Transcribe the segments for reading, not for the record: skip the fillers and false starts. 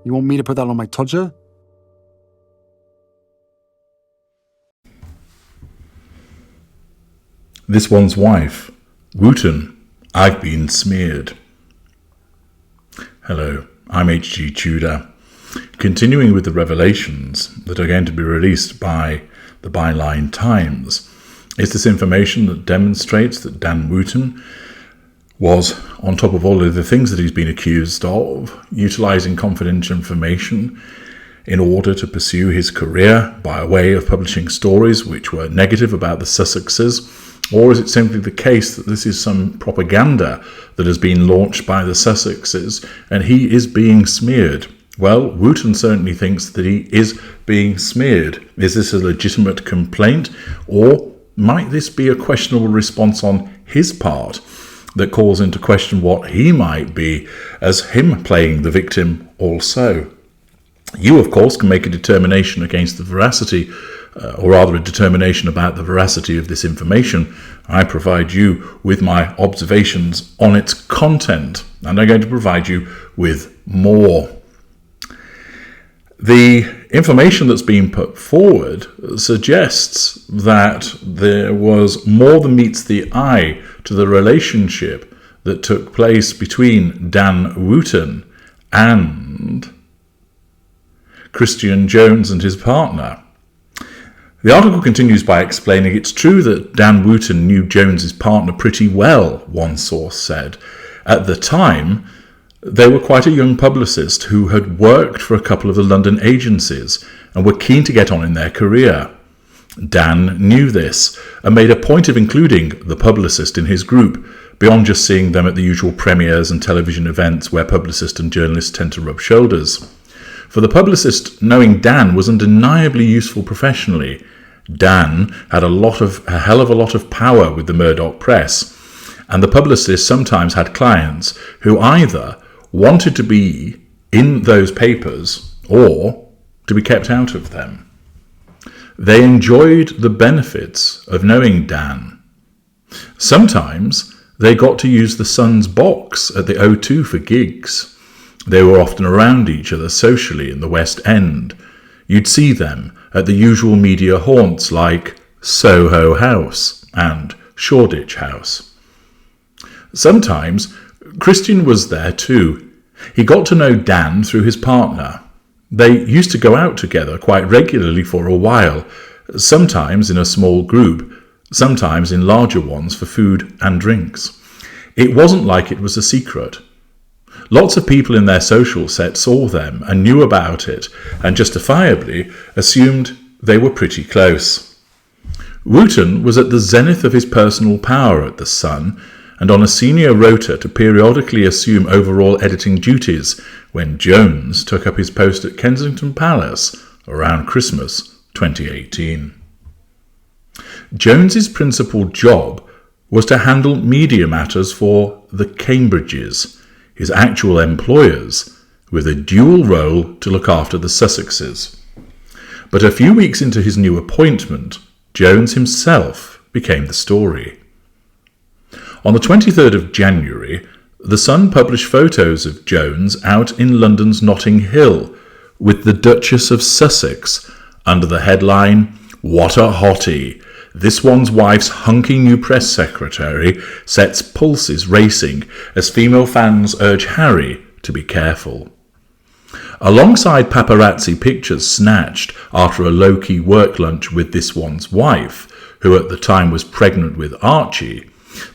You want me to put that on my Tudor? This one's wife. Wootton. I've been smeared. Hello, I'm HG Tudor. Continuing with the revelations that are going to be released by the Byline Times is this information that demonstrates that Dan Wootton was, on top of all of the things that he's been accused of, utilising confidential information in order to pursue his career by way of publishing stories which were negative about the Sussexes. Or is it simply the case that this is some propaganda that has been launched by the Sussexes and he is being smeared? Well, Wootton certainly thinks that he is being smeared. Is this a legitimate complaint, or might this be a questionable response on his part that calls into question what he might be as him playing the victim also? You, of course, can make a determination against the veracity, or rather a determination about the veracity of this information. I provide you with my observations on its content, and I'm going to provide you with more. The information that's been put forward suggests that there was more than meets the eye to the relationship that took place between Dan Wootton and Christian Jones and his partner. The article continues by explaining it's true that Dan Wootton knew Jones's partner pretty well, one source said. At the time, they were quite a young publicist who had worked for a couple of the London agencies and were keen to get on in their career. Dan knew this and made a point of including the publicist in his group, beyond just seeing them at the usual premieres and television events where publicists and journalists tend to rub shoulders. For the publicist, knowing Dan was undeniably useful professionally. Dan had a hell of a lot of power with the Murdoch press, and the publicist sometimes had clients who either wanted to be in those papers or to be kept out of them. They enjoyed the benefits of knowing Dan. Sometimes they got to use the Sun's box at the O2 for gigs. They were often around each other socially in the West End. You'd see them at the usual media haunts like Soho House and Shoreditch House. Sometimes Christian was there too. He got to know Dan through his partner. They used to go out together quite regularly for a while, sometimes in a small group, sometimes in larger ones for food and drinks. It wasn't like it was a secret. Lots of people in their social set saw them and knew about it, and justifiably assumed they were pretty close. Wootton was at the zenith of his personal power at the Sun, and on a senior rota to periodically assume overall editing duties when Jones took up his post at Kensington Palace around Christmas 2018. Jones's principal job was to handle media matters for the Cambridges, his actual employers, with a dual role to look after the Sussexes. But a few weeks into his new appointment, Jones himself became the story. On the 23rd of January, The Sun published photos of Jones out in London's Notting Hill with the Duchess of Sussex under the headline, "What a hottie! This one's wife's hunky new press secretary sets pulses racing as female fans urge Harry to be careful." Alongside paparazzi pictures snatched after a low-key work lunch with this one's wife, who at the time was pregnant with Archie,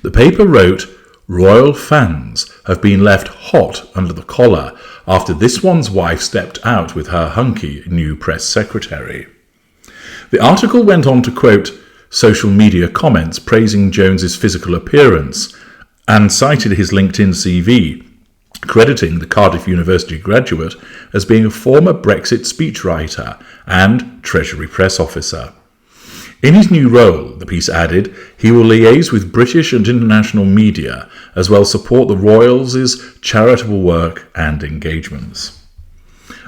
the paper wrote, "Royal fans have been left hot under the collar after this one's wife stepped out with her hunky new press secretary." The article went on to quote social media comments praising Jones's physical appearance and cited his LinkedIn CV, crediting the Cardiff University graduate as being a former Brexit speechwriter and Treasury press officer. In his new role, the piece added, he will liaise with British and international media, as well as support the Royals' charitable work and engagements.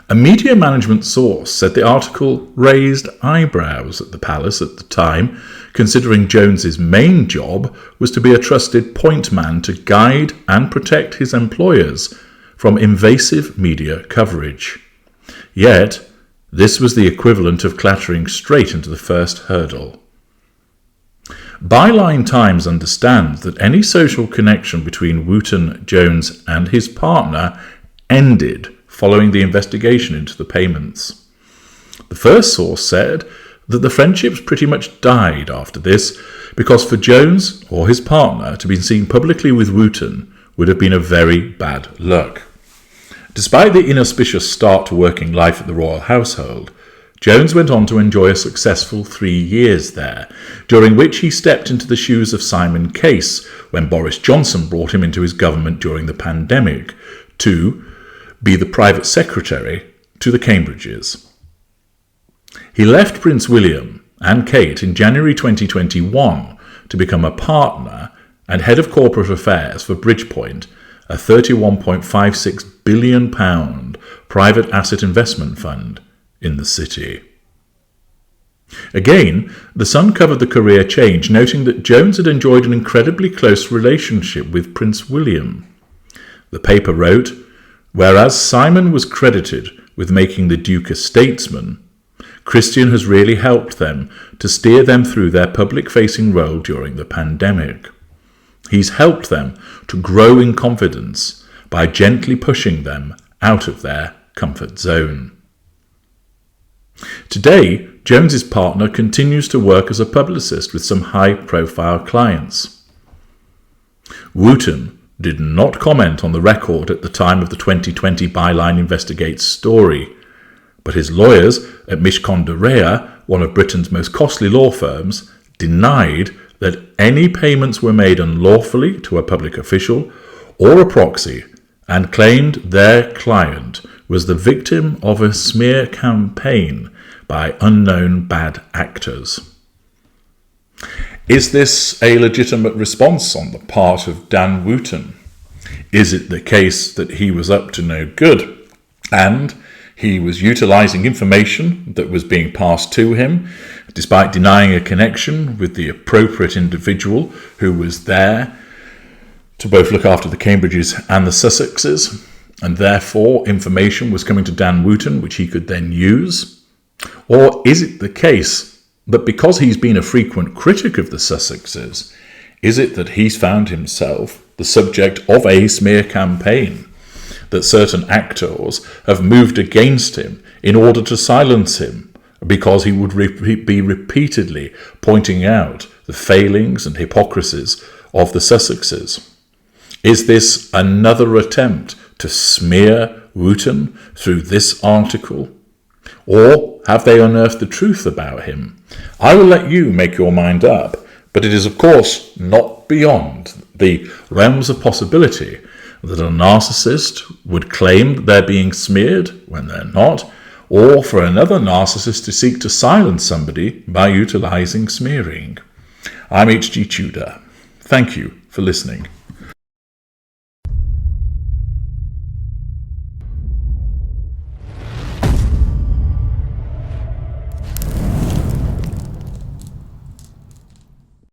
A media management source said the article raised eyebrows at the palace at the time, considering Jones's main job was to be a trusted point man to guide and protect his employers from invasive media coverage. Yet, this was the equivalent of clattering straight into the first hurdle. Byline Times understands that any social connection between Wootton, Jones and his partner ended following the investigation into the payments. The first source said that the friendships pretty much died after this, because for Jones or his partner to be seen publicly with Wootton would have been a very bad luck. Despite the inauspicious start to working life at the royal household, Jones went on to enjoy a successful 3 years there, during which he stepped into the shoes of Simon Case when Boris Johnson brought him into his government during the pandemic to be the private secretary to the Cambridges. He left Prince William and Kate in January 2021 to become a partner and head of corporate affairs for Bridgepoint, a £31.56 billion private asset investment fund in the city. Again, The Sun covered the career change, noting that Jones had enjoyed an incredibly close relationship with Prince William. The paper wrote, "Whereas Simon was credited with making the Duke a statesman, Christian has really helped them to steer them through their public-facing role during the pandemic. He's helped them to grow in confidence by gently pushing them out of their comfort zone." Today, Jones's partner continues to work as a publicist with some high-profile clients. Wootton did not comment on the record at the time of the 2020 Byline Investigates story, but his lawyers at Mishcon de Rea, one of Britain's most costly law firms, denied that any payments were made unlawfully to a public official or a proxy, and claimed their client was the victim of a smear campaign by unknown bad actors. Is this a legitimate response on the part of Dan Wootton? Is it the case that he was up to no good and he was utilising information that was being passed to him, despite denying a connection with the appropriate individual who was there to both look after the Cambridges and the Sussexes, and therefore information was coming to Dan Wootton which he could then use? Or is it the case that because he's been a frequent critic of the Sussexes, is it that he's found himself the subject of a smear campaign, that certain actors have moved against him in order to silence him, because he would be repeatedly pointing out the failings and hypocrisies of the Sussexes? Is this another attempt to smear Wootton through this article? Or have they unearthed the truth about him? I will let you make your mind up, but it is of course not beyond the realms of possibility that a narcissist would claim that they're being smeared when they're not, or for another narcissist to seek to silence somebody by utilising smearing. I'm H.G. Tudor. Thank you for listening.